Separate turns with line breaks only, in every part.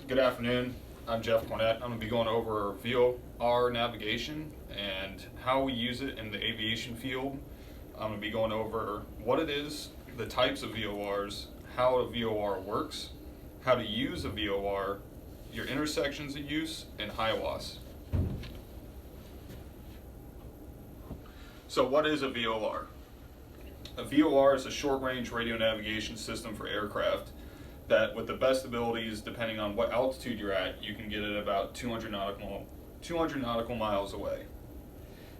Good afternoon. I'm Jeff Cornett. I'm going to be going over VOR navigation and how we use it in the aviation field. I'm going to be going over what it is, the types of VORs, how a VOR works, how to use a VOR, your intersections of use, and HIWAS. So what is a VOR? A VOR is a short-range radio navigation system for aircraft that, with the best abilities, depending on what altitude you're at, you can get it about 200 nautical miles away.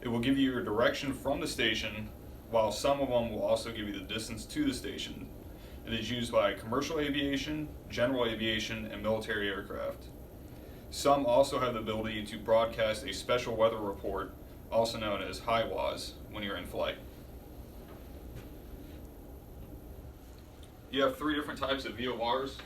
It will give you your direction from the station, while some of them will also give you the distance to the station. It is used by commercial aviation, general aviation, and military aircraft. Some also have the ability to broadcast a special weather report, also known as HIWAS, when you're in flight. You have three different types of VORs.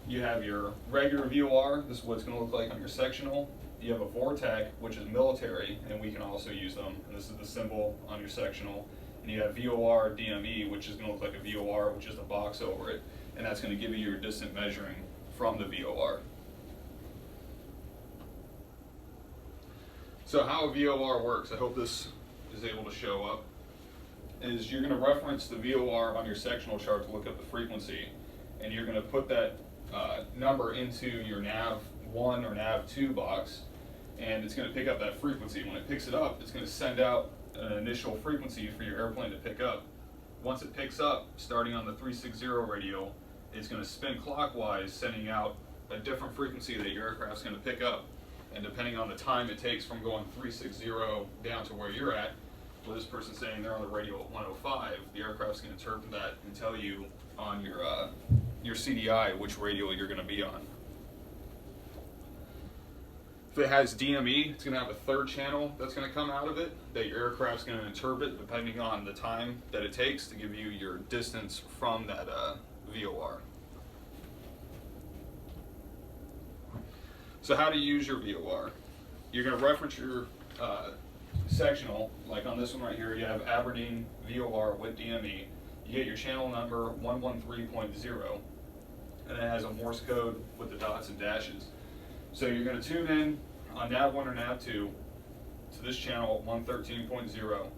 You have your regular VOR, this is what it's going to look like on your sectional. You have a VORTAC, which is military, and we can also use them, and this is the symbol on your sectional. And you have VOR DME, which is going to look like a VOR, which is the box over it, and that's going to give you your distant measuring from the VOR. So how a VOR works, I hope this is able to show up, is you're going to reference the VOR on your sectional chart to look up the frequency, and you're going to put that number into your nav1 or nav2 box, and it's going to pick up that frequency. When it picks it up, it's going to send out an initial frequency for your airplane to pick up. Once it picks up, starting on the 360 radio, it's going to spin clockwise, sending out a different frequency that your aircraft's going to pick up. And depending on the time it takes from going 360 down to where you're at, well, this person's saying they're on the radio at 105, the aircraft's going to interpret that and tell you on your CDI which radio you're going to be on. If it has DME, it's going to have a third channel that's going to come out of it that your aircraft's going to interpret depending on the time that it takes to give you your distance from that VOR. So how to use your VOR? You're going to reference your sectional, like on this one right here, you have Aberdeen VOR with DME. You get your channel number 113.0, and it has a Morse code with the dots and dashes. So you're going to tune in on nav1 or nav2 to this channel 113.0,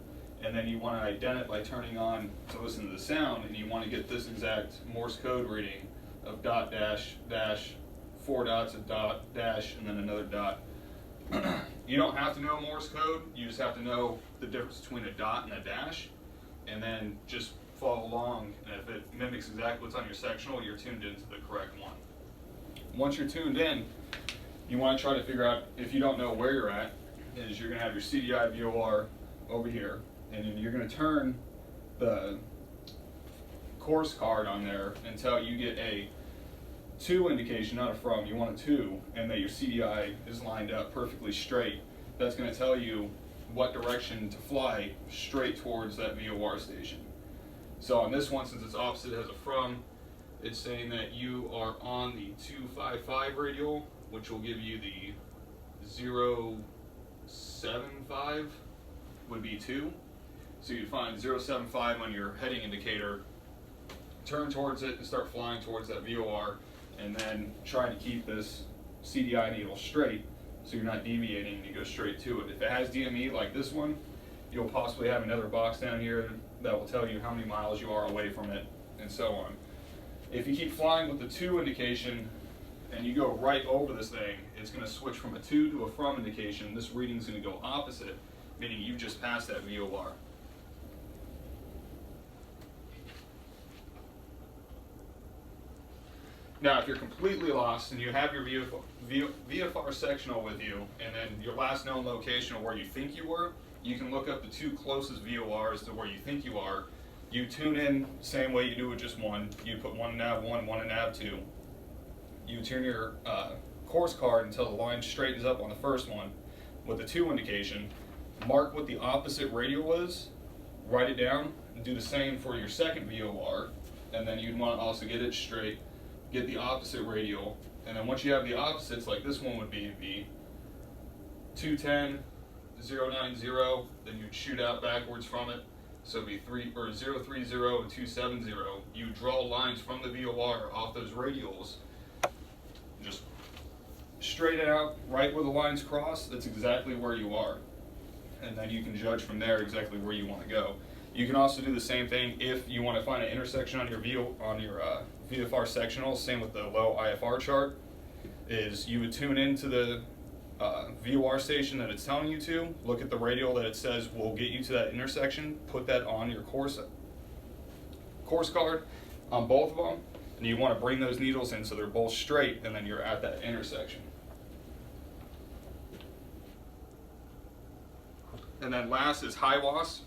and then you want to ident it by turning on to listen to the sound, and you want to get this exact Morse code reading of dot dash dash, 4 dots, a dot dash, and then another dot. You don't have to know Morse code, you just have to know the difference between a dot and a dash, and then just follow along, and if it mimics exactly what's on your sectional, you're tuned into the correct one. Once you're tuned in, you want to try to figure out, if you don't know where you're at, is you're going to have your CDI VOR over here, and then you're going to turn the course card on there until you get a to indication, not a from, you want a to, and that your CDI is lined up perfectly straight. That's going to tell you what direction to fly straight towards that VOR station. So on this one, since it's opposite, it has a from, it's saying that you are on the 255 radial, which will give you the 075 would be 2. So you'd find 075 on your heading indicator, turn towards it and start flying towards that VOR, and then try to keep this CDI needle straight so you're not deviating and you go straight to it. If it has DME like this one, you'll possibly have another box down here that will tell you how many miles you are away from it, and so on. If you keep flying with the to indication and you go right over this thing, it's going to switch from a to a from indication. This reading is going to go opposite, meaning you've just passed that VOR. Now, if you're completely lost and you have your VFR sectional with you, and then your last known location of where you think you were, you can look up the two closest VORs to where you think you are. You tune in same way you do with just one. You put one in nav1, one in nav2. You turn your course card until the line straightens up on the first one with the to indication. Mark what the opposite radial is, write it down, and do the same for your second VOR, and then you'd want to also get it straight. Get the opposite radial, and then once you have the opposites, like this one would be the 210, 090, then you'd shoot out backwards from it, so it'd be 030 and 270. You draw lines from the VOR off those radials, just straight out, right where the lines cross, that's exactly where you are. And then you can judge from there exactly where you want to go. You can also do the same thing if you want to find an intersection on your VFR sectional. Same with the low IFR chart. Is you would tune into the VOR station that it's telling you to. Look at the radial that it says will get you to that intersection. Put that on your course card on both of them, and you want to bring those needles in so they're both straight, and then you're at that intersection. And then last is HIWAS.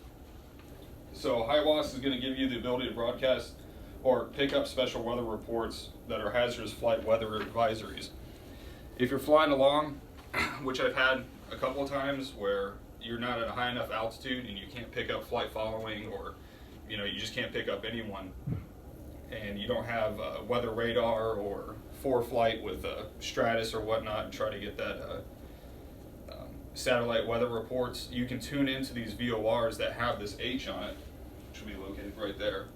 So HIWAS is going to give you the ability to broadcast or pick up special weather reports that are hazardous flight weather advisories. If you're flying along, which I've had a couple of times where you're not at a high enough altitude and you can't pick up flight following, or you just can't pick up anyone, and you don't have weather radar or ForeFlight with Stratus or whatnot and try to get that satellite weather reports, you can tune into these VORs that have this H on it, which will be located right there.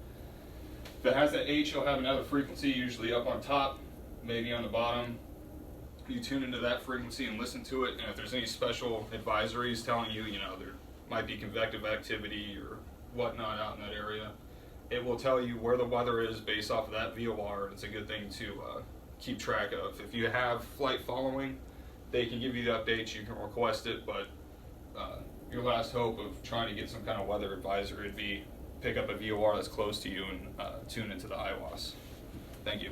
If it has that H, you'll have another frequency, usually up on top, maybe on the bottom. You tune into that frequency and listen to it, and if there's any special advisories telling you, there might be convective activity or whatnot out in that area, it will tell you where the weather is based off of that VOR. It's a good thing to keep track of. If you have flight following, they can give you the updates, you can request it, but your last hope of trying to get some kind of weather advisory would be pick up a VOR that's close to you and tune into the IWAS. Thank you.